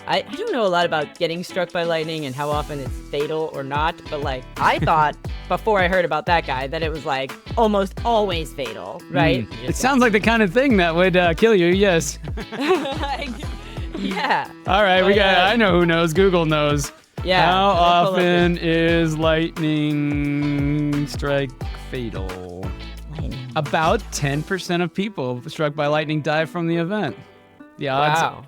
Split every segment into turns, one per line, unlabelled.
I don't know a lot about getting struck by lightning and how often it's fatal or not, but like I thought before I heard about that guy that it was like almost always fatal, right?
It sounds like the kind of thing that would kill you, yes.
Yeah.
All right, we got. I know who knows. Google knows.
Yeah.
How often is lightning strike fatal? About 10% of people struck by lightning die from the event. The odds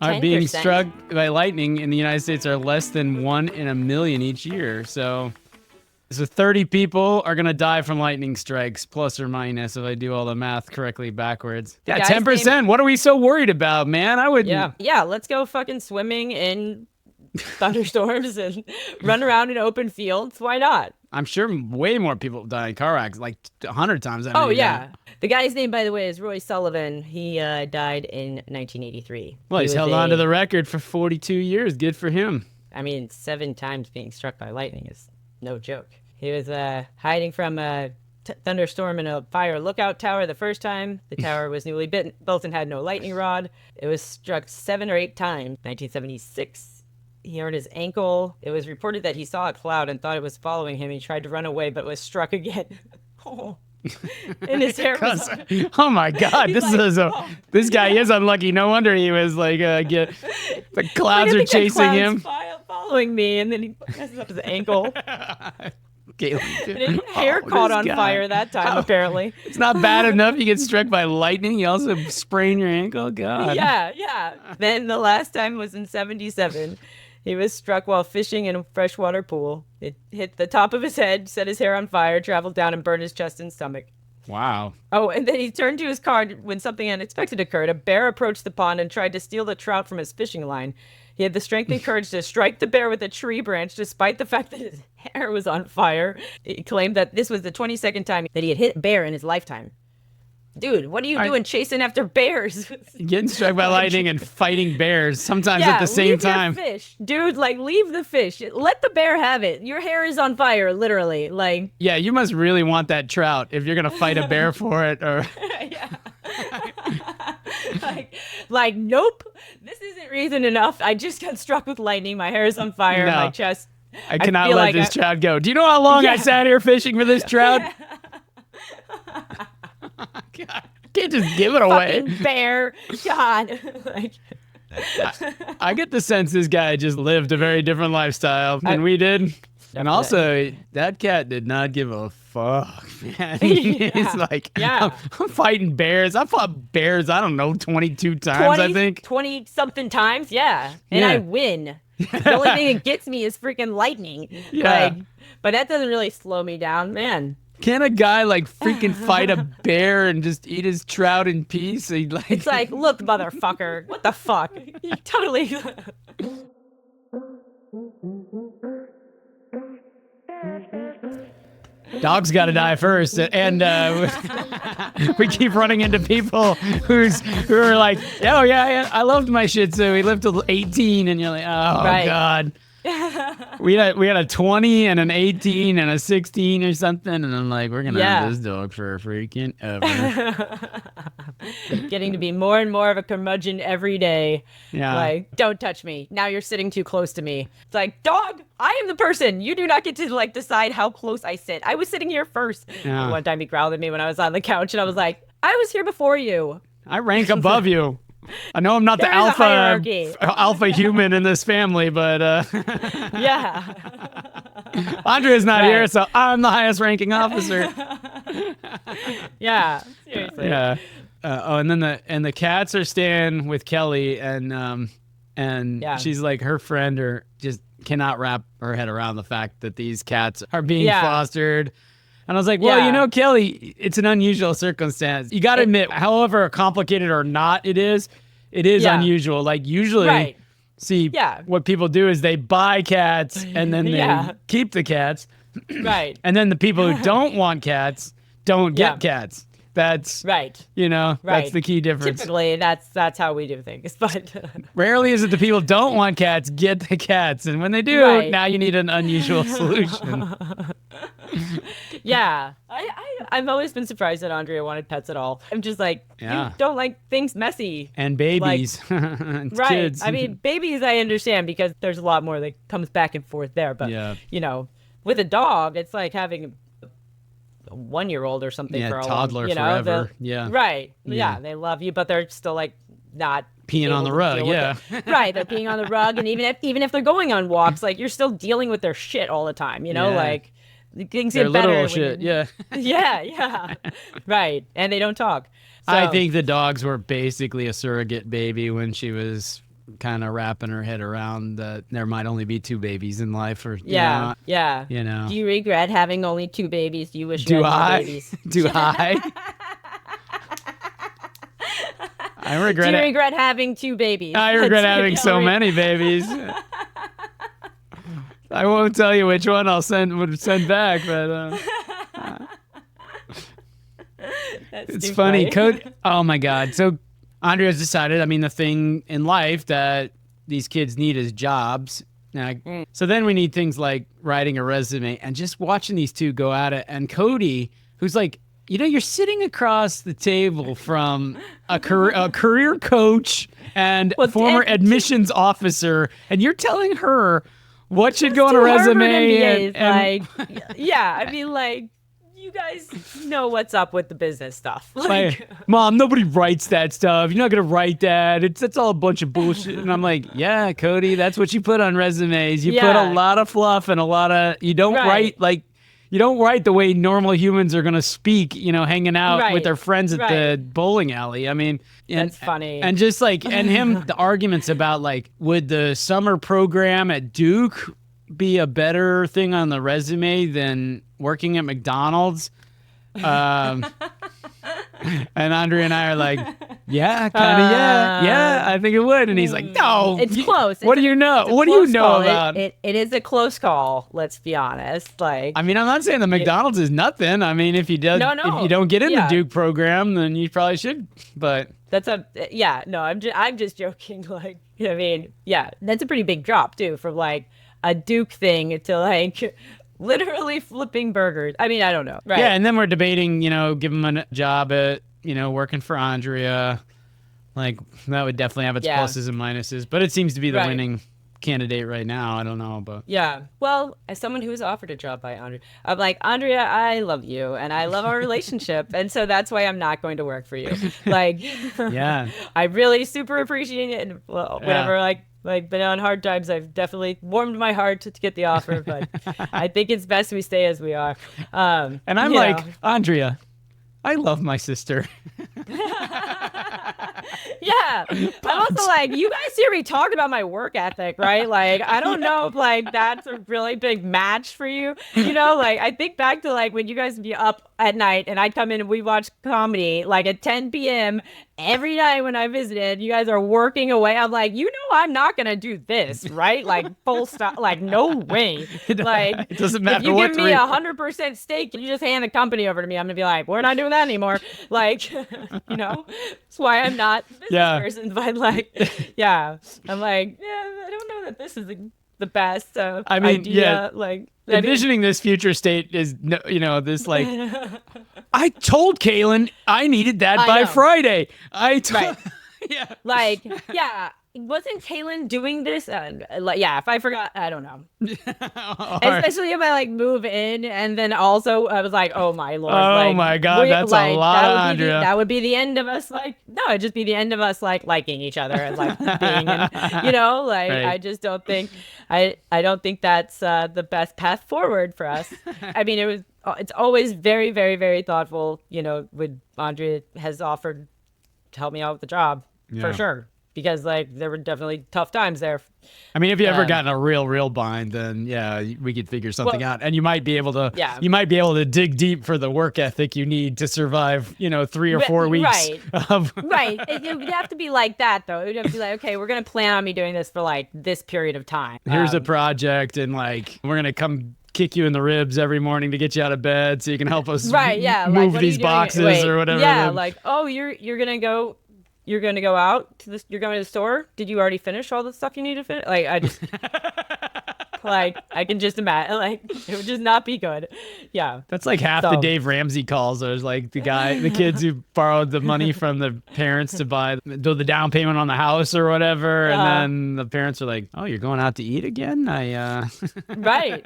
are being
10%?
struck by lightning in the United States are less than 1 in a million each year. So 30 people are going to die from lightning strikes, plus or minus, if I do all the math correctly backwards. Yeah, 10%. What are we so worried about, man? I would.
Yeah, let's go fucking swimming in thunderstorms and run around in open fields. Why not?
I'm sure way more people die in car accidents, like 100 times that many.
Oh, yeah. The guy's name, by the way, is Roy Sullivan. He died in 1983.
Well, he's held on to the record for 42 years. Good for him.
I mean, 7 times being struck by lightning is no joke. He was hiding from a thunderstorm in a fire lookout tower the first time. The tower was newly built and had no lightning rod. It was struck 7 or 8 times. 1976, he hurt his ankle. It was reported that he saw a cloud and thought it was following him. He tried to run away, but was struck again. And his hair was...
Oh my God, this guy is unlucky. No wonder he was like, the clouds are chasing him.
Following me, and then he messes up his ankle.
And
his hair caught on fire that time, apparently.
It's not bad enough you get struck by lightning. You also sprain your ankle. God.
Yeah. Then the last time was in 1977. He was struck while fishing in a freshwater pool. It hit the top of his head, set his hair on fire, traveled down, and burned his chest and stomach.
Wow.
Oh, and then he turned to his car when something unexpected occurred. A bear approached the pond and tried to steal the trout from his fishing line. He had the strength and courage to strike the bear with a tree branch, despite the fact that his hair was on fire. He claimed that this was the 22nd time that he had hit a bear in his lifetime. Dude, what are you doing chasing after bears?
Getting struck by lightning and fighting bears, sometimes at the same time.
Your fish. Dude, leave the fish. Let the bear have it. Your hair is on fire, literally.
Yeah, you must really want that trout if you're going to fight a bear for it. Or
nope, this isn't reason enough. I just got struck with lightning. My hair is on fire. My chest.
I cannot let this trout go. Do you know how long I sat here fishing for this trout? God, can't just give it away.
Fucking bear. God.
I get the sense this guy just lived a very different lifestyle than we did. And also, that cat did not give a fuck, man. He's like, I'm fighting bears. I fought bears, I don't know, 22 times, I think.
20-something times, yeah. And I win. The only thing that gets me is freaking lightning.
Yeah.
But that doesn't really slow me down, man.
Can a guy freaking fight a bear and just eat his trout in peace?
It's like, look, motherfucker, what the fuck? You totally.
Dog's got to die first, and we keep running into people who are like, oh yeah, I loved my Shih Tzu. He lived till 18, and you're like, oh God. we had a 20 and an 18 and a 16 or something, and I'm like, we're gonna have this dog for freaking ever.
Getting to be more and more of a curmudgeon every day.
Yeah.
Don't touch me. Now you're sitting too close to me. It's like, dog, I am the person. You do not get to decide how close I sit. I was sitting here first.
Yeah.
One time he growled at me when I was on the couch, and I was like, I was here before you.
I rank above you. I know I'm not the alpha human in this family, but
yeah.
Andrea's not here, so I'm the highest ranking officer.
Yeah, seriously.
Yeah. And then the cats are staying with Kelly, and she's like, her friend just cannot wrap her head around the fact that these cats are being fostered. And I was like, well, Kelly, it's an unusual circumstance. You got to admit, however complicated or not it is unusual. Usually, what people do is they buy cats and then they keep the cats.
Right.
And then the people who don't want cats don't get cats. That's
right.
That's the key difference.
Typically, that's how we do things. But
rarely is it the people who don't want cats get the cats, and when they do, now you need an unusual solution.
Yeah. I've always been surprised that Andrea wanted pets at all. I'm just like, you don't like things messy.
And babies.
Like, right.
Kids.
I mean, babies I understand because there's a lot more that comes back and forth there. But, you know, with a dog, it's like having a 1-year-old or something for a
toddler forever. Yeah.
Right. Yeah. They love you, but they're still like not
peeing on the rug. Yeah.
Right. They're peeing on the rug. And even if they're going on walks, like you're still dealing with their shit all the time, you know, like things get better.
Literal shit. Yeah.
Yeah. Right. And they don't talk. So,
I think the dogs were basically a surrogate baby when she was kind of wrapping her head around that there might only be 2 babies in life, or
yeah.
You know.
Do you regret having only 2 babies? Do you wish you had more babies?
Do I? I regret.
Do you regret having 2 babies?
I regret having so many babies. I won't tell you which one I'll send back, but it's funny. Oh my God. So Andrea's decided, I mean, the thing in life that these kids need is jobs. Now, so then we need things like writing a resume, and just watching these 2 go at it. And Cody, who's like, you know, you're sitting across the table from a career coach and former admissions officer, and you're telling her what should go on a resume.
And yeah, I mean, like, you guys know what's up with the business stuff.
Like, Mom, nobody writes that stuff. You're not gonna write that. It's all a bunch of bullshit. And I'm like, yeah, Cody, that's what you put on resumes. You put a lot of fluff and a lot of. You don't write like. You don't write the way normal humans are going to speak, you know, hanging out with their friends at the bowling alley. I mean,
that's funny.
And just like, and the arguments about like, would the summer program at Duke be a better thing on the resume than working at McDonald's? And Andrea and I are like, yeah, kind of, yeah, I think it would. And he's like, no,
it's close.
What do you know? What do you know about?
It is a close call. Let's be honest. Like,
I mean, I'm not saying the McDonald's is nothing. I mean, if you don't get in the Duke program, then you probably should. But
that's I'm just joking. Like, I mean, yeah, that's a pretty big drop too, from like a Duke thing to like. Literally flipping burgers. I mean, I don't know. Right.
Yeah, and then we're debating, you know, give him a job at, you know, working for Andrea. Like, that would definitely have its pluses and minuses. But it seems to be the winning candidate right now. I don't know, but...
Yeah. Well, as someone who was offered a job by Andrea, I'm like, Andrea, I love you, and I love our relationship, and so that's why I'm not going to work for you. Like, I really super appreciate it, and whenever, like, been on hard times, I've definitely warmed my heart to get the offer, but I think it's best we stay as we are.
And I'm like, Andrea, I love my sister.
Yeah. I'm also like, you guys hear me talk about my work ethic, right? Like, I don't know if like that's a really big match for you. You know, like I think back to like when you guys would be up at night and I'd come in and we watch comedy like at 10 p.m. every night when I visited. You guys are working away. I'm like, you know, I'm not going to do this, right? Like full stop. Like, no way. Like,
it doesn't matter.
If you give me 100% stake, you just hand the company over to me. I'm going to be like, we're not doing that anymore. Like, you know, that's why I'm not a business person. But like, I'm like, I don't know that this is the best idea. Like,
envisioning this future state is, you know, this like, I told Kalyn I needed that by Friday.
Wasn't Kalyn doing this? If I forgot, I don't know. Especially if I like move in and then also I was like, oh my Lord.
Oh my God, that's a lot, Andrea.
That would be the end of us it'd just be the end of us like liking each other and like being, you know, like I just don't think, I don't think that's the best path forward for us. I mean, it's always very, very, very thoughtful, you know, when Andrea has offered to help me out with the job for sure. Because like there were definitely tough times there.
I mean, if you ever got in a real bind, then we could figure something out, and you might be able to. Yeah. You might be able to dig deep for the work ethic you need to survive. You know, 3 or 4 weeks.
Right. It would have to be like that, though. It would have to be like, okay, we're gonna plan on me doing this for like this period of time.
Here's a project, and like we're gonna come kick you in the ribs every morning to get you out of bed, so you can help us. Move these boxes or whatever.
Yeah. Like, oh, you're gonna go. You're going to go out to this. You're going to the store. Did you already finish all the stuff you need to finish? Like, I just Like, I can just imagine, like, it would just not be good. Yeah.
That's like half the Dave Ramsey calls. There's like the kids who borrowed the money from the parents to do the down payment on the house or whatever. And then the parents are like, oh, you're going out to eat again?
Right.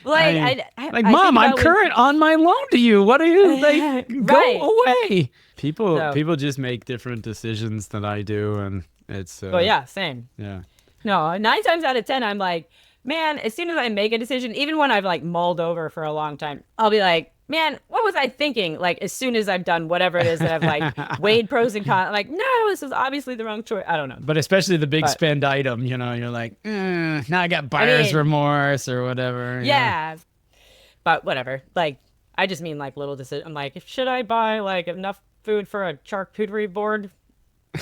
Like,
Mom, I'm current on my loan to you. What are you, like, go away. People just make different decisions than I do. And it's...
well, yeah, same.
Yeah.
No, 9 times out of 10, I'm like, man, as soon as I make a decision, even when I've like mulled over for a long time, I'll be like, man, what was I thinking? Like, as soon as I've done whatever it is that I've like weighed pros and cons, like, no, this was obviously the wrong choice. I don't know.
But especially the big spend item, you know, you're like, now I got buyer's remorse or whatever.
Yeah. But whatever. Like, I just mean like little decisions. I'm like, should I buy like enough food for a charcuterie board?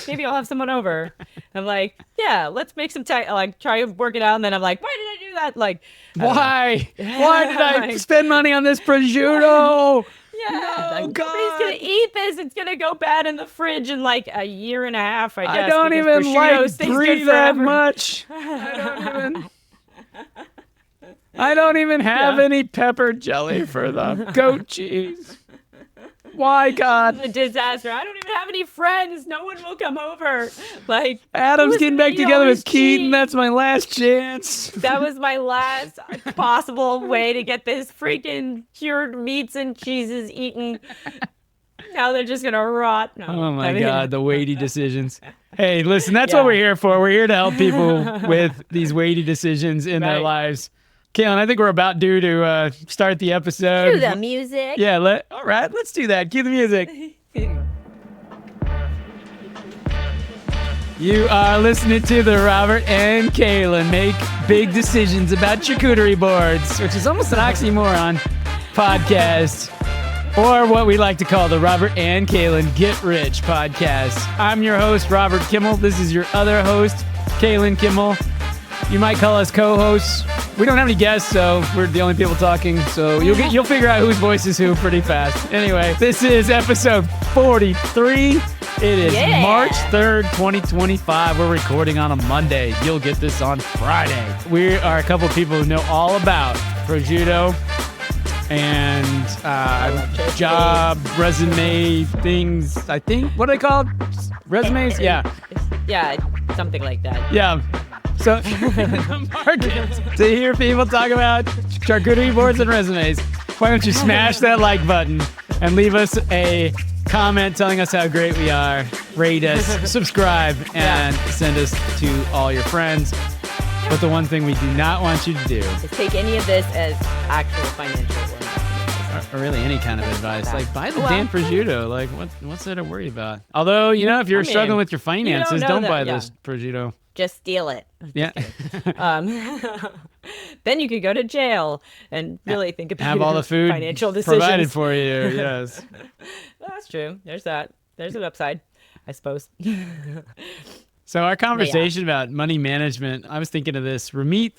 Maybe I'll have someone over. I'm like, yeah, let's make some like try to work it out. And then I'm like, why did I do that? Like,
why did I spend money on this prosciutto?
Yeah, like, nobody's gonna eat this. It's gonna go bad in the fridge in like a year and a half. I guess.
I don't even like brie that much. I don't even have any pepper jelly for the goat cheese. Why, God?
It's a disaster. I don't even have any friends. No one will come over. Like,
Adam's getting back together with Keaton. That's my last chance.
That was my last possible way to get this freaking cured meats and cheeses eaten. Now they're just gonna rot. No,
oh my God, the weighty decisions. Hey, listen, that's what we're here for. We're here to help people with these weighty decisions in their lives. Kalyn, I think we're about due to start the episode.
Cue the music.
Yeah, all right, let's do that. Cue the music. You are listening to the Robert and Kalyn Make Big Decisions About Charcuterie Boards, which is almost an oxymoron podcast, or what we like to call the Robert and Kalyn Get Rich podcast. I'm your host, Robert Kimmel. This is your other host, Kalyn Kimmel. You might call us co-hosts. We don't have any guests, so we're the only people talking. So you'll figure out whose voice is who pretty fast. Anyway, this is episode 43. It is March 3rd, 2025. We're recording on a Monday. You'll get this on Friday. We are a couple of people who know all about prosciutto and job, resume things. I think, what are they called? Resumes? Yeah,
something like that.
Yeah. So, the market, to hear people talk about charcuterie boards and resumes, why don't you smash that like button and leave us a comment telling us how great we are, rate us, subscribe, and send us to all your friends. But the one thing we do not want you to do
is take any of this as actual financial advice.
Or really any kind of advice. Like, buy the damn prosciutto. Like, what's there to worry about? Although, if you're struggling with your finances, don't buy this prosciutto.
Just steal it.
Yeah.
Then you could go to jail and really think about
have all the food
financial decisions
provided for you. Yes.
That's true. There's that. There's an upside, I suppose.
So our conversation about money management, I was thinking of this. Ramit,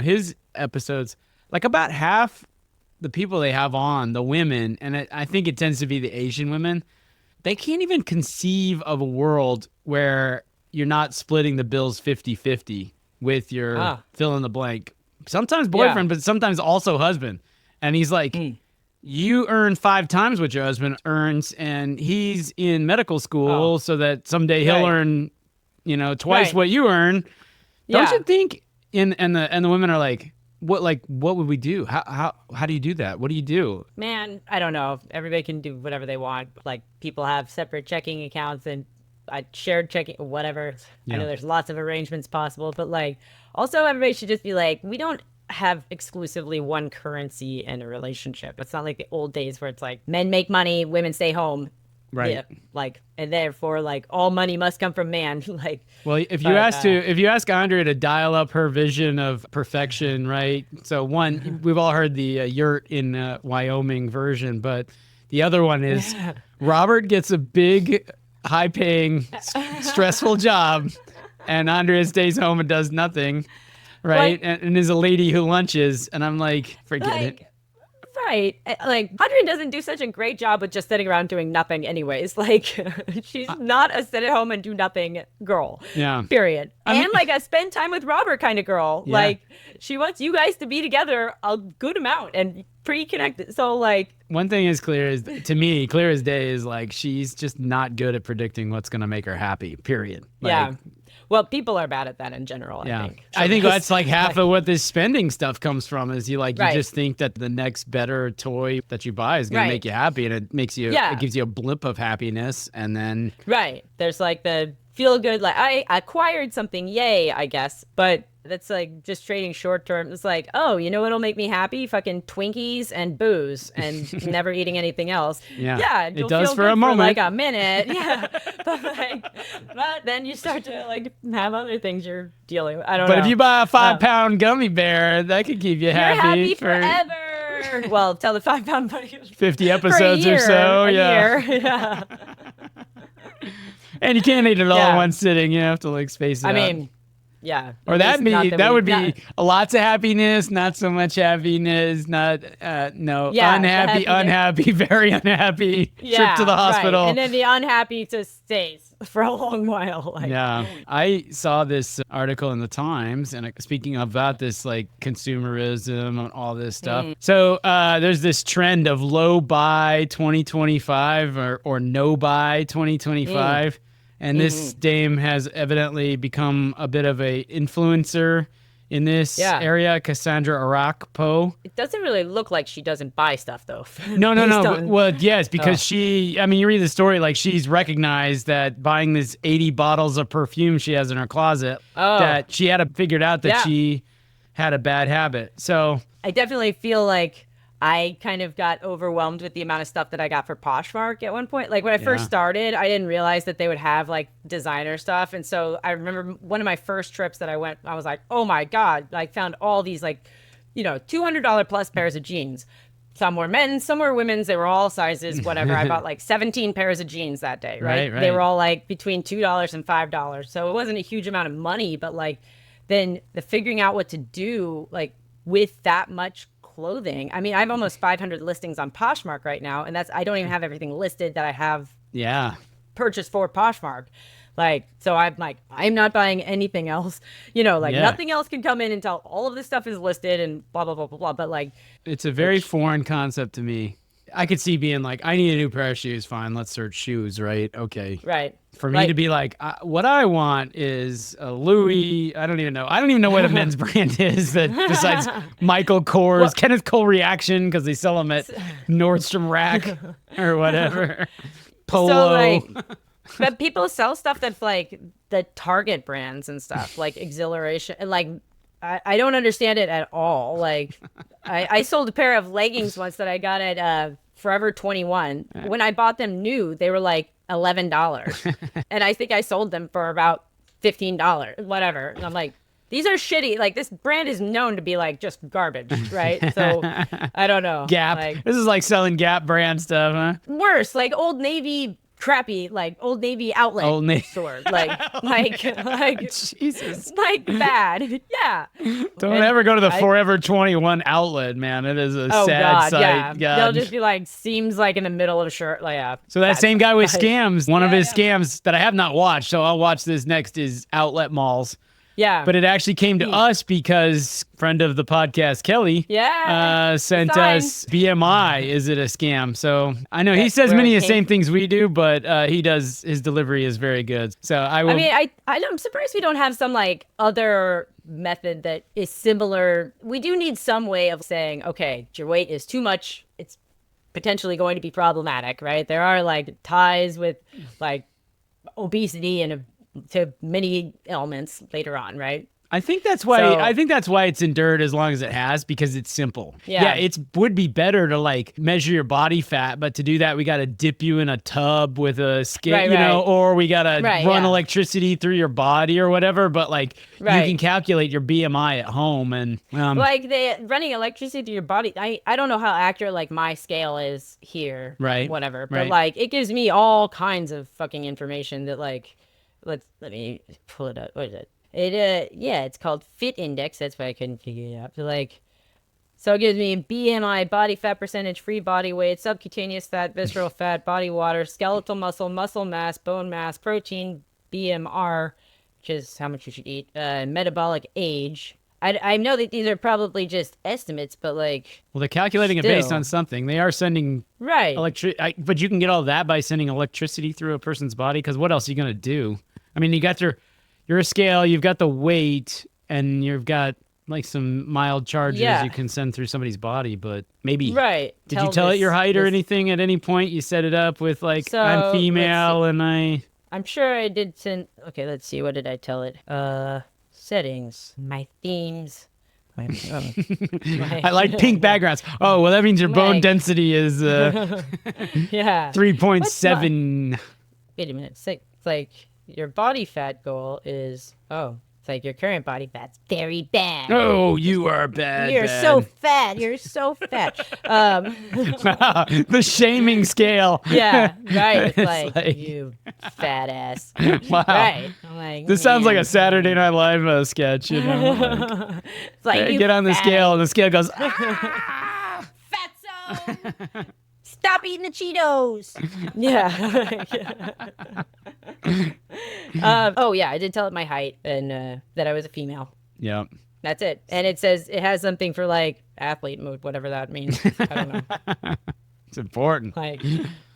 his episodes, like about half the people they have on, the women, and I think it tends to be the Asian women, they can't even conceive of a world where you're not splitting the bills 50-50 with your fill in the blank. Sometimes boyfriend, but sometimes also husband. And he's like, you earn 5 times what your husband earns, and he's in medical school so that someday he'll earn, twice what you earn. Don't you think? And the women are like, what would we do? How do you do that? What do you do?
Man, I don't know. Everybody can do whatever they want. Like, people have separate checking accounts and shared checking, whatever. I know there's lots of arrangements possible, but like, also everybody should just be like, we don't have exclusively one currency in a relationship. It's not like the old days where it's like men make money, women stay home.
Right.
Yeah, like, and therefore, like, all money must come from man. Like,
well, if you ask Andrea to dial up her vision of perfection, right? So one, we've all heard the yurt in Wyoming version, but the other one is Robert gets a big, high-paying, stressful job, and Andrea stays home and does nothing, right? And is a lady who lunches, and I'm like, forget it.
right. Like, Audrey doesn't do such a great job with just sitting around doing nothing anyways. Like, she's not a sit at home and do nothing girl.
Yeah.
Period. And like a spend time with Robert kind of girl.
Yeah.
Like, she wants you guys to be together a good amount and pre-connected. So, like,
one thing is clear is, to me, clear as day is like, she's just not good at predicting what's going to make her happy, period. Like,
yeah. Well, people are bad at that in general, I think. So
I think that's like half of what this spending stuff comes from is you
right.
just think that the next better toy that you buy is going
right.
to make you happy, and it makes you, it gives you a blip of happiness, and then.
Right. There's like the feel good, like I acquired something, yay, I guess. But that's like just trading short term. It's like, oh, you know what'll make me happy? Fucking Twinkies and booze and never eating anything else. Yeah,
it does for a moment,
like a minute. Yeah, but then you start to like have other things you're dealing with. I don't know.
But if you buy a 5-pound gummy bear, that could keep you happy.
You're happy forever. Well, tell the 5-pound buddy.
50 episodes
year,
or so.
Yeah. Yeah.
And you can't eat it all in one sitting. You have to like space it out.
I mean. Yeah.
Or that would be lots of happiness, not so much happiness, unhappy, very unhappy, trip to the hospital.
Right. And then the unhappy just stays for a long while. Like,
yeah. I saw this article in the Times, and speaking about this like consumerism and all this stuff. So there's this trend of low buy 2025 or no buy 2025. And this dame has evidently become a bit of a influencer in this area, Cassandra Arakpo.
It doesn't really look like she doesn't buy stuff, though.
No. Well, yes, because you read the story, like she's recognized that buying this 80 bottles of perfume she has in her closet, that she had figured out that she had a bad habit. So
I definitely feel like I kind of got overwhelmed with the amount of stuff that I got for Poshmark at one point. Like when I first started, I didn't realize that they would have like designer stuff. And so I remember one of my first trips that I went, I was like, oh my God, I found all these like, $200 plus pairs of jeans. Some were men's, some were women's. They were all sizes, whatever. I bought like 17 pairs of jeans that day, right? They were all like between $2 and $5. So it wasn't a huge amount of money, but like then the figuring out what to do like with that much clothing. I mean, I have almost 500 listings on Poshmark right now, and I don't even have everything listed that I have purchased for Poshmark. Like, so I'm like, I'm not buying anything else. Nothing else can come in until all of this stuff is listed and blah, blah, blah, blah, blah. But like,
it's a very foreign concept to me. I could see being like, I need a new pair of shoes. Fine, let's search shoes, right? Okay.
Right.
For me to be like, what I want is a Louis. I don't even know what a men's brand is that besides Michael Kors, Kenneth Cole Reaction, because they sell them at Nordstrom Rack or whatever. Polo.
So like, but people sell stuff that's like the Target brands and stuff, like Exhilaration. Like, I don't understand it at all. Like, I sold a pair of leggings once that I got at Forever 21. When I bought them new, they were like $11. And I think I sold them for about $15, whatever. And I'm like, these are shitty. Like, this brand is known to be like just garbage, right? So I don't know.
Gap.
Like,
this is like selling Gap brand stuff, huh?
Worse, like Old Navy crappy, like Old Navy outlet store, like
Jesus,
like bad. Yeah.
Don't ever go to the Forever 21 outlet, man. It is a sad sight.
Yeah.
God.
They'll just be like, seems like in the middle of a shirt. Like, yeah.
So that same guy with scams, one of his scams that I have not watched, so I'll watch this next, is outlet malls.
Yeah.
But it actually came to us because friend of the podcast, Kelly, sent us BMI. Is it a scam? So I know he says many of the same things we do, but his delivery is very good. So
I'm surprised we don't have some like other method that is similar. We do need some way of saying, okay, your weight is too much. It's potentially going to be problematic, right? There are like ties with like obesity and to many elements later on, right?
I think that's why it's endured as long as it has, because it's simple. Yeah, it would be better to like measure your body fat, but to do that we got to dip you in a tub with a skid, or we got to run electricity through your body or whatever. But like you can calculate your BMI at home, and
like running electricity through your body. I don't know how accurate like my scale is here, whatever. But like it gives me all kinds of fucking information that like. Let me pull it up. What is it? It's called Fit Index. That's why I couldn't figure it out. So it gives me BMI, body fat percentage, free body weight, subcutaneous fat, visceral fat, body water, skeletal muscle, muscle mass, bone mass, protein, BMR, which is how much you should eat, metabolic age. I know that these are probably just estimates, but like...
Well, they're calculating it based on something. They are sending...
Right.
But you can get all that by sending electricity through a person's body, because what else are you going to do? I mean, you got your scale, you've got the weight, and you've got like some mild charges you can send through somebody's body, but maybe...
Right.
Did you tell it your height or anything at any point? You set it up with like, I'm female and
I'm sure I did send... Okay, let's see. What did I tell it? Settings, my themes. I
like pink backgrounds. Oh, well, that means your bone density is 3.7.
Wait a minute. It's like your body fat goal is, it's like your current body fat's very bad.
Oh, you are bad.
You're so fat. You're so fat.
The shaming scale.
Yeah, right. It's like you fat ass.
Wow.
Right. I'm like,
this sounds like a Saturday Night Live sketch, you know?
It's like,
you get on the scale, and the scale goes,
Fatso! Stop eating the Cheetos! Yeah. I did tell it my height and that I was a female.
Yeah.
That's it. And it says it has something for like athlete mode, whatever that means. I don't know.
It's important.
Like,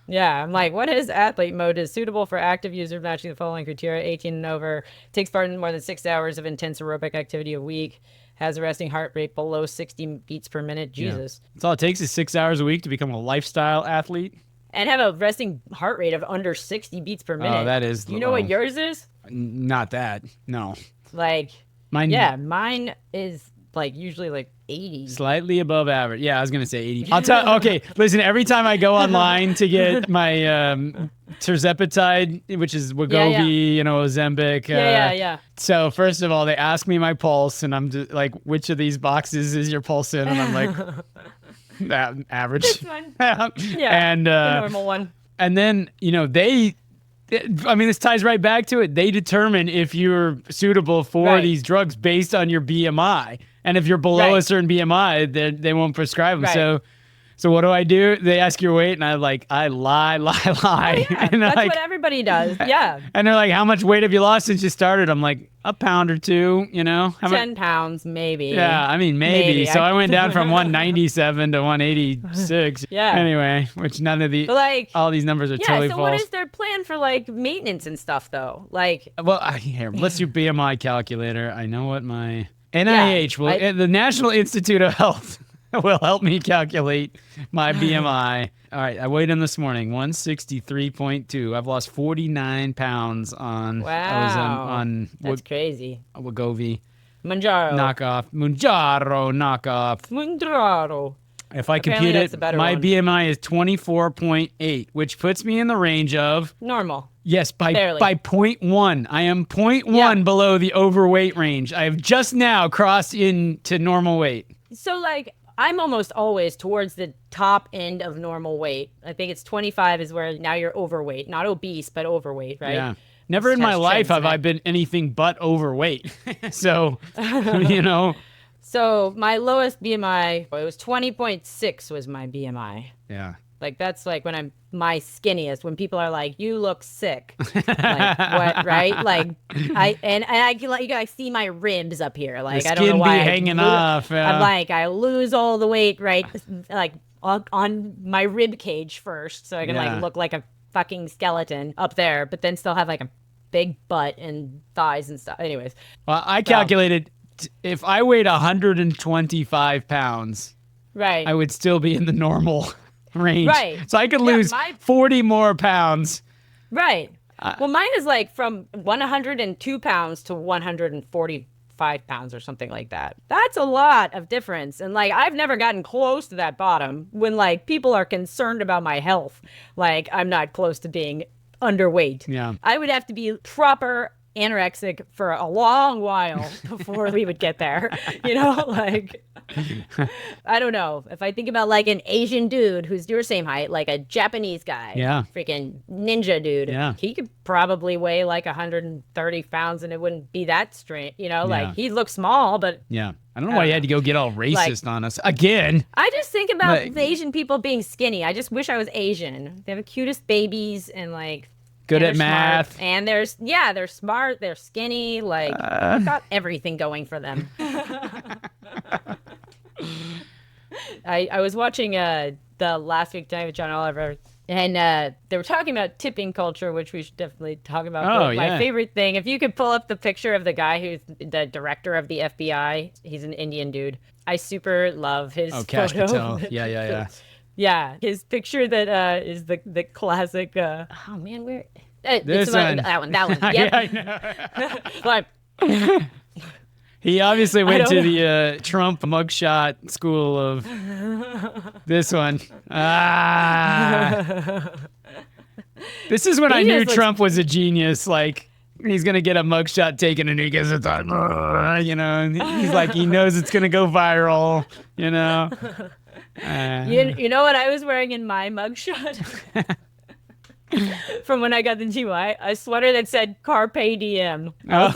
yeah, I'm like, what is athlete mode? Is suitable for active user matching the following criteria: 18 and over, takes part in more than 6 hours of intense aerobic activity a week, has a resting heart rate below 60 beats per minute. Jesus.
Yeah. That's all it takes is 6 hours a week to become a lifestyle athlete.
And have a resting heart rate of under 60 beats per minute.
Oh, that is...
You know what yours is?
Not that. No.
Like... Mine is like usually like 80.
Slightly above average. Yeah, I was going to say 80. I'll tell... Okay, listen, every time I go online to get my terzepatide, which is Wegovy, Ozempic.
Yeah.
So first of all, they ask me my pulse, and I'm just like, which of these boxes is your pulse in? And I'm like... average.
This one.
Yeah. And
the normal one.
And then, this ties right back to it. They determine if you're suitable for these drugs based on your BMI. And if you're below a certain BMI, they won't prescribe them.
Right.
So what do? They ask your weight, and I lie.
Oh, yeah.
And
that's what everybody does. Yeah.
And they're like, how much weight have you lost since you started? I'm like, a pound or two,
10 pounds, maybe.
Yeah, I mean, maybe. So I went down from 197 to 186.
Yeah.
Anyway, which none of all these numbers are totally false.
So what is their plan for like maintenance and stuff though? Like,
well, here, let's do BMI calculator. I know what my NIH the National Institute of Health will help me calculate my BMI. All right, I weighed in this morning, 163.2. I've lost 49 pounds on...
That's crazy.
Wegovy.
Manjaro.
Knockoff. If I compute it, my BMI is 24.8, which puts me in the range of...
Normal.
Yes, by
Barely.
by 0.1. I am 0.1 below the overweight range. I have just now crossed into normal weight.
So, like... I'm almost always towards the top end of normal weight. I think it's 25 is where now you're overweight. Not obese, but overweight, right?
Yeah. Never in my life have I been anything but overweight. So, So my lowest BMI, it was 20.6 was my BMI. Yeah.
Like, that's like when I'm my skinniest, when people are like, you look sick. Like, what, right? Like, I see my ribs up here. Like, I don't know why.
The skin be hanging off. Yeah.
I'm like, I lose all the weight, right? Like, on my rib cage first, so I can, like, look like a fucking skeleton up there, but then still have, like, a big butt and thighs and stuff. Anyways.
Well, I calculated if I weighed 125 pounds,
right,
I would still be in the normal range.
Right.
So I could lose 40 more pounds.
Right. Well, mine is like from 102 pounds to 145 pounds or something like that. That's a lot of difference. And like, I've never gotten close to that bottom when like people are concerned about my health. Like, I'm not close to being underweight.
Yeah.
I would have to be proper anorexic for a long while before we would get there. You know, like, I don't know. If I think about like an Asian dude who's your same height, like a Japanese guy, freaking ninja dude, he could probably weigh like 130 pounds and it wouldn't be that strange. You know, like he looks small, but
I don't know why you had to go get all racist on us again.
I just think about the Asian people being skinny. I just wish I was Asian. They have the cutest babies and like
good at math.
Smart. And they're smart, they're skinny, like they've got everything going for them. I was watching the Last Week Tonight with John Oliver, and they were talking about tipping culture, which we should definitely talk about.
Oh,
my favorite thing, if you could pull up the picture of the guy who's the director of the FBI, he's an Indian dude. I super love his
Cash
photo.
Patel. Yeah.
Yeah, his picture that is the classic. Oh man, where?
This one.
That one. Yep.
Yeah, I know. He obviously went to the Trump mugshot school of this one. This is when I knew Trump was a genius. Like, he's going to get a mugshot taken and he gets it done. You know, he's like, he knows it's going to go viral, you know.
You know what I was wearing in my mugshot? From when I got the GY, a sweater that said Carpe Diem.
Oh,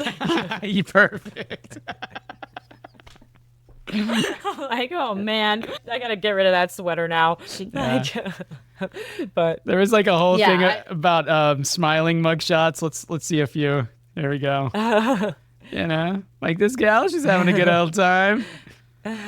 you perfect.
Like, oh man, I gotta get rid of that sweater now. But
there was like a whole thing about smiling mugshots. Let's see a few. There we go. You know, like this gal, she's having a good old time.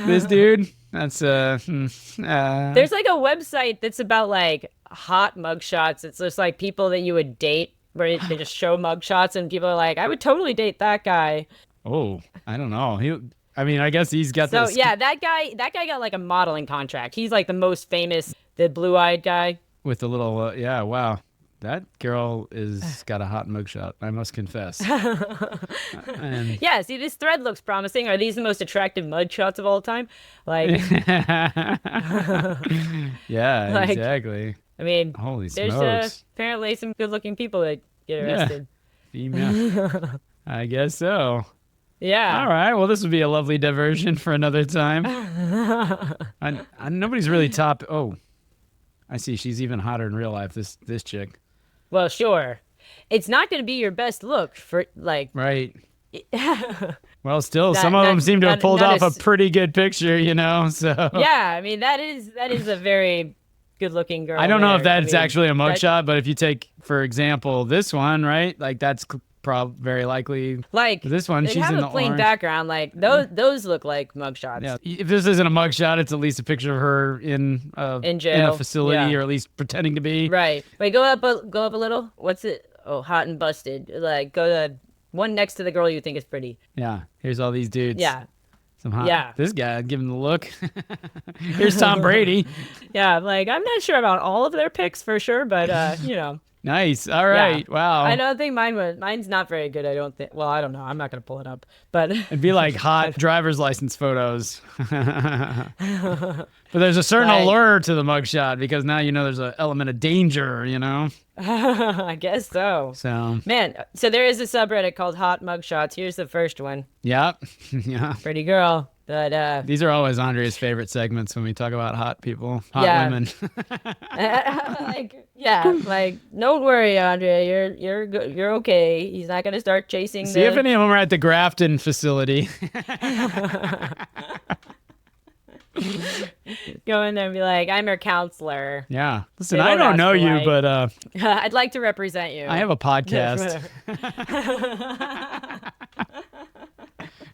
This dude, that's There's
like a website that's about like hot mugshots. It's just like people that you would date, where they just show mugshots and people are like, I would totally date that guy.
Oh, I don't know. I guess he's got
so
this.
Yeah, that guy got like a modeling contract. He's like the most famous, the blue-eyed guy
with the little wow, that girl is got a hot mugshot, I must confess.
Yeah, see, this thread looks promising. Are these the most attractive mugshots of all time? Like
yeah, like, exactly.
I mean,
holy
there's
smokes.
Apparently some good-looking people that get arrested.
Female. I guess so.
Yeah.
All right. Well, this would be a lovely diversion for another time. Nobody's really top. Oh, I see. She's even hotter in real life. This chick.
Well, sure. It's not going to be your best look for like.
Right. Well, still, some of them seem to have pulled off a pretty good picture, you know. So.
Yeah, I mean that is a very good-looking girl.
I don't know if that's actually a mugshot, but if you take, for example, this one, right? Like that's very likely. Like this one, she's in the
plain
orange
background. Like those look like mugshots.
Yeah. If this isn't a mugshot, it's at least a picture of her in jail, in a facility, or at least pretending to be.
Right. Wait, go up a little. What's it? Oh, hot and busted. Like go to one next to the girl you think is pretty.
Yeah. Here's all these dudes.
Yeah.
Some hot. Yeah. This guy, give him the look. Here's Tom Brady.
Yeah. Like I'm not sure about all of their picks for sure, but you know.
Nice. All right. Yeah. Wow.
I don't think mine's not very good. I don't think. Well, I don't know. I'm not gonna pull it up. But
it'd be like hot driver's license photos. But there's a certain allure to the mugshot because now you know there's an element of danger. You know.
I guess so.
So
man, so there is a subreddit called Hot Mugshots. Here's the first one.
Yep. Yeah.
Pretty girl. But
these are always Andrea's favorite segments when we talk about hot people, hot women.
like don't worry, Andrea, you're okay. He's not gonna start chasing.
See if any of them are at the Grafton facility.
Go in there and be like, I'm your counselor.
Yeah. Listen, I don't know you, but
I'd like to represent you.
I have a podcast.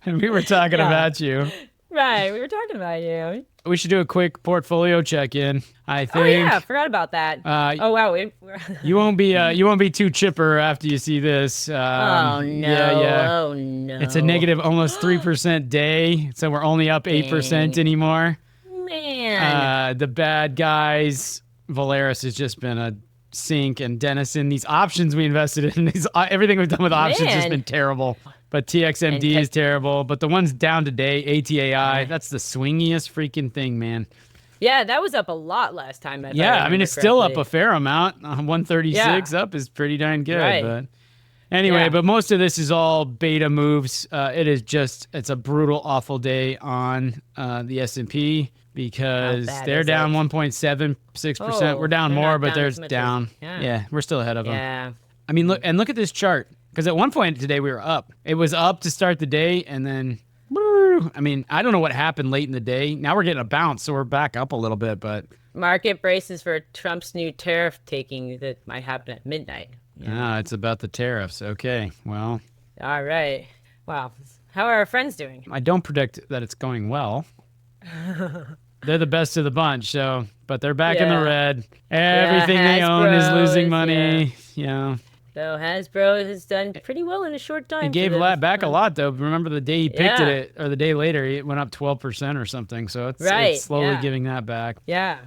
And we were talking about you.
Right, we were talking about you.
We should do a quick portfolio check-in, I think.
Oh yeah, forgot about that. Oh wow,
you won't be too chipper after you see this.
Oh no! Yeah. Oh no!
It's a negative almost 3% day, so we're only up 8% anymore.
Man.
The bad guys. Valeris has just been a sink, and Dennison. These options we invested in, everything we've done with options has been terrible. But TXMD is terrible. But the ones down today, ATAI, that's the swingiest freaking thing, man.
Yeah, that was up a lot last time.
I mean, it's still up a fair amount. 136 up is pretty darn good. Right. But Anyway, but most of this is all beta moves. It's a brutal, awful day on the S&P because they're down 1.76%. We're down more, but they're down. Yeah, we're still ahead of them.
Yeah.
I mean, look at this chart. Because at one point today we were up. It was up to start the day, and then, I mean, I don't know what happened late in the day. Now we're getting a bounce, so we're back up a little bit, but...
Market braces for Trump's new tariff taking that might happen at midnight.
Yeah. It's about the tariffs. Okay, well.
All right. Wow. How are our friends doing?
I don't predict that it's going well. They're the best of the bunch, but they're back in the red. Everything they own is losing money. Yeah.
So Hasbro has done pretty well in a short time.
It gave back a lot, though. Remember the day he picked it, or the day later, it went up 12% or something. So it's slowly giving that back.
Yeah.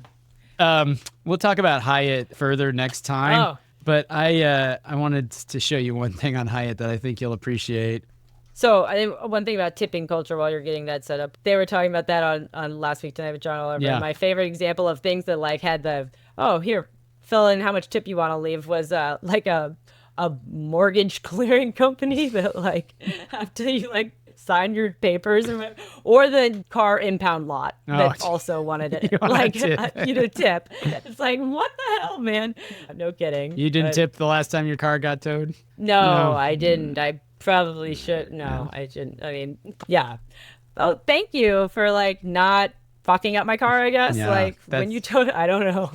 We'll talk about Hyatt further next time. Oh. But I wanted to show you one thing on Hyatt that I think you'll appreciate.
So I think one thing about tipping culture while you're getting that set up, they were talking about that on Last Week Tonight with John Oliver. Yeah. My favorite example of things that like had here, fill in how much tip you want to leave was like a mortgage clearing company that like after you like sign your papers or the car impound lot that also wanted it like you to tip. It's like, what the hell, man? No kidding.
You didn't tip the last time your car got towed?
No, I didn't. I probably should. No, I shouldn't. I mean, yeah. Oh, thank you for like not fucking up my car, I guess. Yeah, like when you towed it, I don't know.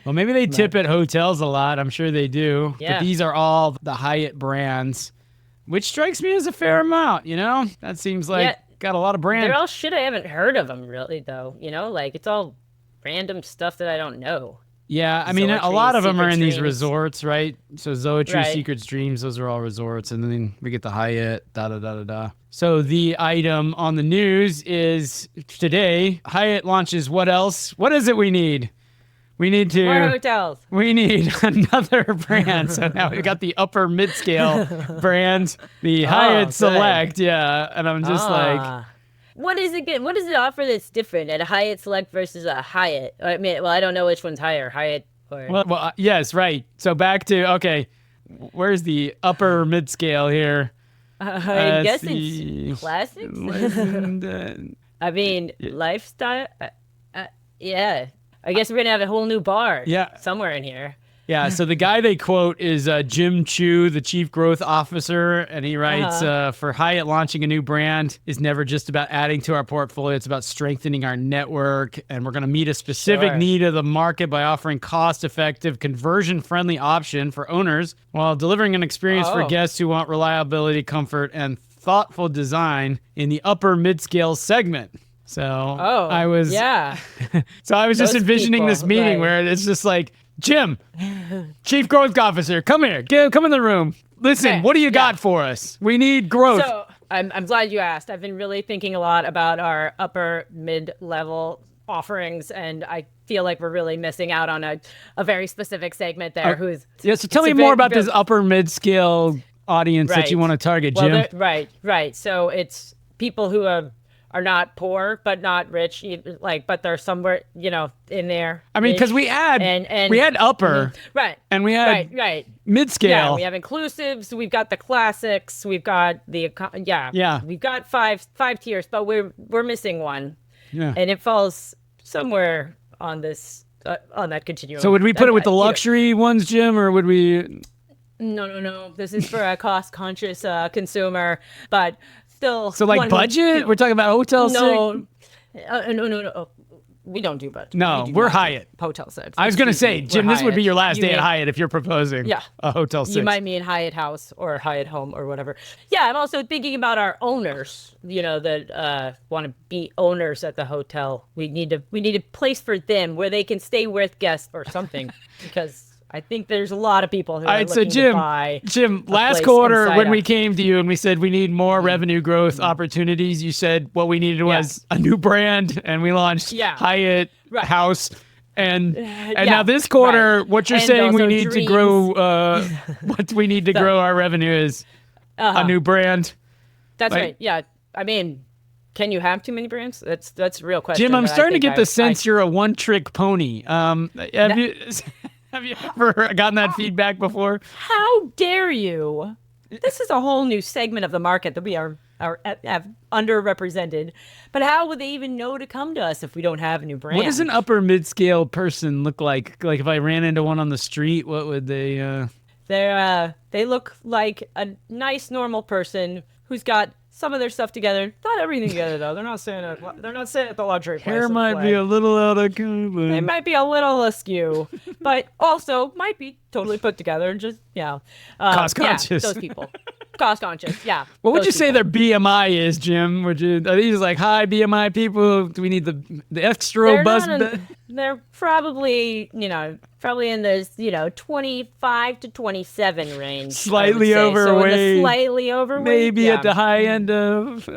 Well, maybe they tip at hotels a lot. I'm sure they do. Yeah. But these are all the Hyatt brands, which strikes me as a fair amount, you know? That seems like got a lot of brands.
They're all shit I haven't heard of them really, though. You know, like it's all random stuff that I don't know.
Yeah, I mean, a lot of them are in these resorts, right? So Zoetry, Secrets, Dreams, those are all resorts. And then we get the Hyatt, da-da-da-da-da. So the item on the news is today, Hyatt launches what else? What is it we need? We need
more hotels.
We need another brand. So now we've got the upper mid-scale brand, the Hyatt Select. Yeah, and I'm just like...
What is it? What does it offer that's different at a Hyatt Select versus a Hyatt? I mean, well, I don't know which one's higher, Hyatt or...
Well, yes, right. So back to, where's the upper mid-scale here?
I guess it's classics. I mean, lifestyle. Yeah. I guess we're going to have a whole new bar somewhere in here.
Yeah, so the guy they quote is Jim Chu, the chief growth officer, and he writes, for Hyatt, launching a new brand is never just about adding to our portfolio. It's about strengthening our network, and we're going to meet a specific need of the market by offering cost-effective, conversion-friendly option for owners while delivering an experience for guests who want reliability, comfort, and thoughtful design in the upper mid-scale segment. So I was just envisioning this meeting where it's just like, Jim, Chief Growth Officer, come here. Come in the room. Listen, what do you got for us? We need growth.
So I'm glad you asked. I've been really thinking a lot about our upper mid-level offerings, and I feel like we're really missing out on a very specific segment there.
So tell me more about this upper mid-scale audience that you want to target, Jim.
Right. So it's people who are not poor but not rich, but they're somewhere in there.
I mean, because we had upper, and we had mid-scale.
Yeah, we have inclusives. We've got the classics. We've got the We've got five tiers, but we're missing one. Yeah, and it falls somewhere on this on that continuum.
So would we put it with the luxury ones, Jim, or would we?
No. This is for a cost-conscious consumer, but. Still,
so like budget? We're talking about hotel
No. We don't do budget.
No, we're Hyatt.
Hotel 6.
I was going to say, Jim, this would be your last day at Hyatt if you're proposing a Hotel 6.
You might mean Hyatt House or Hyatt Home or whatever. Yeah, I'm also thinking about our owners, that want to be owners at the hotel. We need a place for them where they can stay with guests or something because... I think there's a lot of people who are looking to buy.
Jim, last quarter when we came to you and we said we need more revenue growth opportunities, you said what we needed was a new brand, and we launched Hyatt House. And now this quarter, what you're saying we need to grow, what we need to grow our revenue is a new brand.
That's right. Yeah, I mean. Can you have too many brands? That's a real question.
Jim, I'm starting to get the sense you're a one-trick pony. Have you ever gotten that feedback before?
How dare you? this is a whole new segment of the market that we have underrepresented. But how would they even know to come to us if we don't have a new brand?
What does an upper mid-scale person look like? Like if I ran into one on the street, what would they?
They look like a nice normal person who's got some of their stuff together. Not everything together though. They're not staying at the luxury place.
Hair might be a little out of control.
They might be a little askew, but also might be totally put together and just
cost conscious.
Yeah, those people. Cost conscious, yeah.
What would you say their BMI is, Jim? Are these like high BMI people? Do we need the extra robust?
They're probably, in the 25 to 27 range.
Slightly overweight.
So slightly overweight.
Maybe at the high end of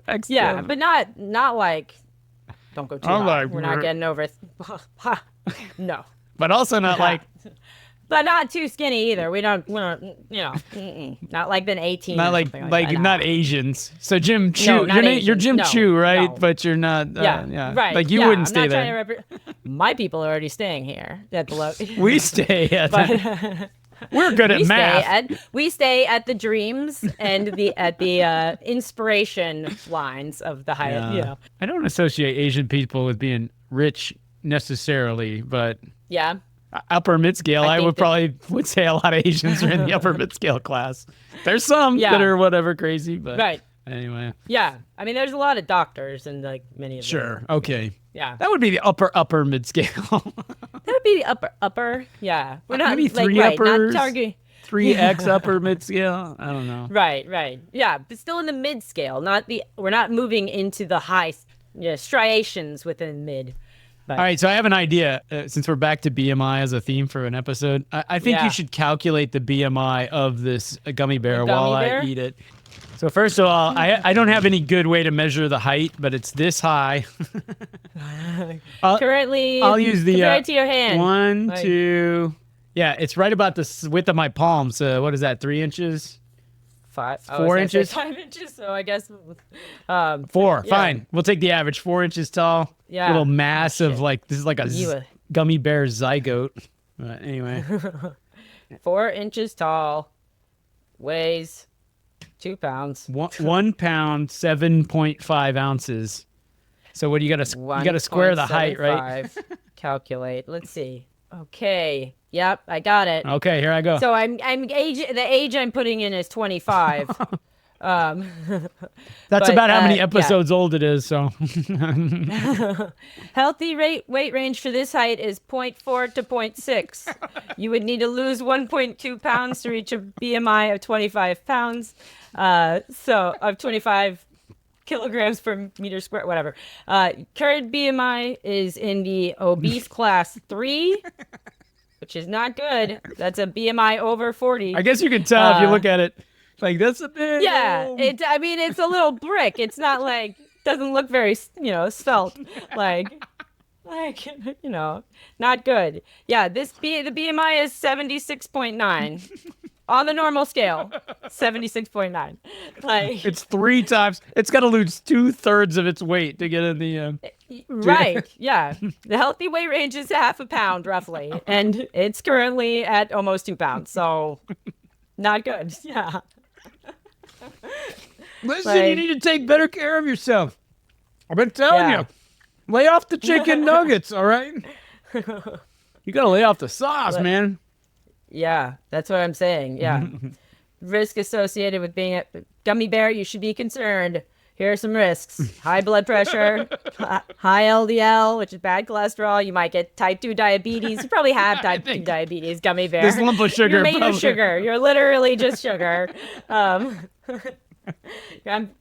extra.
Yeah, but not like, don't go too high. We're not getting over. No.
But also not like.
But not too skinny either. We're not not like been 18.
Not like not Asians. So Jim Chu,
no,
you're Jim Chu, right?
No.
But you're not.
Right.
Like you wouldn't stay there.
My people are already staying here at the.
We stay at. We're good at math.
We stay at the dreams and the inspiration lines of the Hyatt.
Yeah. I don't associate Asian people with being rich necessarily, but
yeah.
Upper mid-scale, I would say a lot of Asians are in the upper mid-scale class. There's some that are whatever crazy, but anyway.
Yeah, I mean, there's a lot of doctors and like many of them.
Sure, okay.
Yeah.
That would be the upper mid-scale.
That would be the upper, yeah. We're not
maybe
like,
three uppers,
not target.
3X upper mid-scale, I don't know.
Right. Yeah, but still in the mid-scale, we're not moving into the high striations within mid.
All right, so I have an idea. Since we're back to BMI as a theme for an episode, I think you should calculate the BMI of this gummy bear while I eat it. So first of all, I don't have any good way to measure the height, but it's this high.
Currently,
I'll use the
right to your hand.
1, 2. Yeah, it's right about the width of my palm. So what is that? 3 inches? 4 inches?
5 inches, so I guess
4. Fine. We'll take the average. 4 inches tall.
Yeah.
Little massive, this is like a gummy bear zygote. Anyway.
4 inches tall. Weighs 2 pounds.
1 pound, 7.5 ounces. So what do you gotta square the height, right?
Calculate. Let's see. Okay. Yep, I got it.
Okay, here I go.
So the age I'm putting in is 25.
That's about how many episodes old it is, so.
Healthy weight range for this height is 0.4 to 0.6. You would need to lose 1.2 pounds to reach a BMI of 25 pounds. So of 25 kilograms per meter square, whatever. Current BMI is in the obese class 3. Which is not good. That's a BMI over 40.
I guess you can tell if you look at it. Like, that's a bit.
Yeah. It's a little brick. It's not like, doesn't look very, svelte. Like, not good. Yeah, the BMI is 76.9. On the normal scale, 76.9. Like,
it's 3 times. It's got to lose 2/3 of its weight to get in the.
Right. Yeah. The healthy weight range is half a pound, roughly, and it's currently at almost 2 pounds. So, not good. Yeah.
Listen, you need to take better care of yourself. I've been telling you. Lay off the chicken nuggets, all right? You got to lay off the sauce, man.
Yeah, that's what I'm saying. Yeah. Risk associated with being a gummy bear, you should be concerned. Here are some risks. High blood pressure, high LDL, which is bad cholesterol. You might get type 2 diabetes. You probably have type 2 diabetes, gummy bear.
This lump of sugar.
You're made of sugar. You're literally just sugar. I'm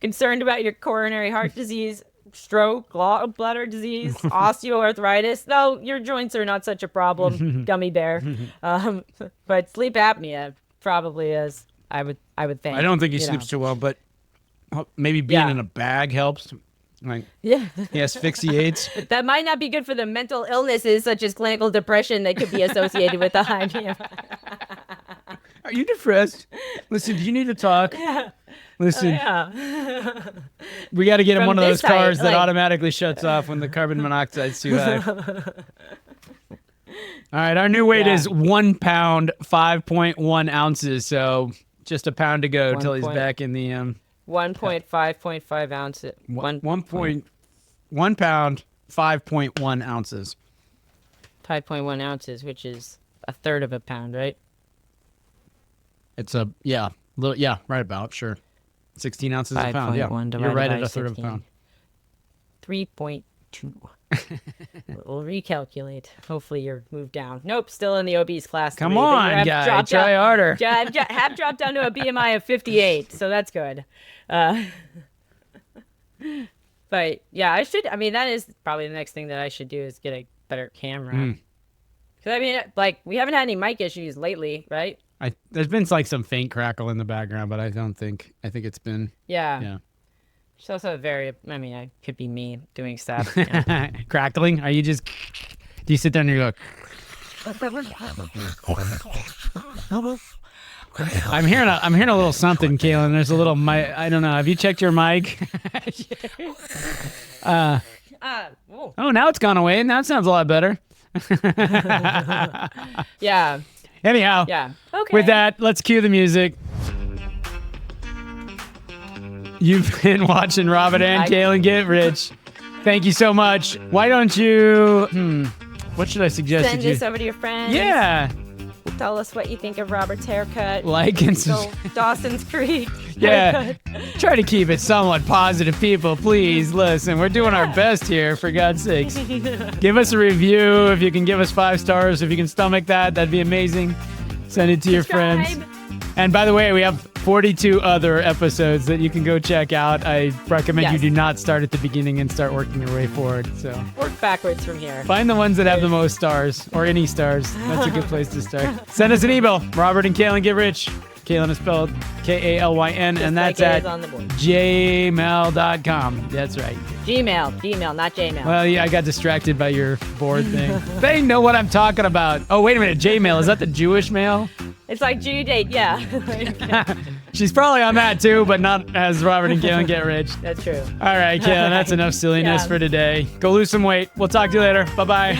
concerned about your coronary heart disease, stroke, gallbladder disease, osteoarthritis. No, your joints are not such a problem, gummy bear. But sleep apnea probably is. I would think.
I don't think he sleeps too well, but maybe being in a bag helps. Like, he asphyxiates.
That might not be good for the mental illnesses such as clinical depression that could be associated with the high BMI.
Are you depressed? Listen, do you need to talk? Listen, we got to get him one of those cars that automatically shuts off when the carbon monoxide's too high. All right, our new weight is 1 pound, 5.1 ounces. So Just a pound to go till he's back in the
1.5 ounces.
1 pound, 5.1 ounces.
5.1 ounces, which is a third of a pound, right?
It's right about, sure. 16 ounces a pound, yeah. You're right at a third of a pound.
3.2. We'll recalculate. Hopefully you're moved down. Nope, still in the obese class.
Come on, guy, try harder.
Have dropped down to a BMI of 58, so that's good. But yeah, that is probably the next thing that I should do is get a better camera. Because we haven't had any mic issues lately, right?
There's been like some faint crackle in the background, but I think it's been.
Yeah. It's also it could be me doing stuff. Yeah.
Crackling? Are you just, do you sit there and you go, I'm hearing a little something, Kalyn. There's a little mic. I don't know. Have you checked your mic? Oh, now it's gone away. Now it sounds a lot better.
Yeah.
Anyhow.
Yeah. Okay.
With that, let's cue the music. You've been watching Robert and Kalyn Get Rich. Thank you so much. Why don't you, what should I suggest?
Send this over to your friends.
Yeah.
Tell us what you think of Robert's haircut.
Like and
Dawson's Creek.
Yeah. Try to keep it somewhat positive, people. Please listen. We're doing our best here, for God's sakes. Give us a review. If you can give us 5 stars, if you can stomach that, that'd be amazing. Send it to your friends. And by the way, we have 42 other episodes that you can go check out. I recommend you do not start at the beginning and start working your way forward. So
work backwards from here.
Find the ones that have the most stars, or any stars. That's a good place to start. Send us an email, Robert and Kalyn Get Rich. Kalyn is spelled Kalyn, and that's at gmail.com. That's right.
Gmail, not Jmail.
Well, yeah, I got distracted by your board thing. They know what I'm talking about. Oh, wait a minute. Jmail, is that the Jewish mail?
It's like Jew date, yeah.
She's probably on that too, but not as Robert and Kalyn Get Rich.
That's true.
All right, Kalyn, that's enough silliness for today. Go lose some weight. We'll talk to you later. Bye-bye.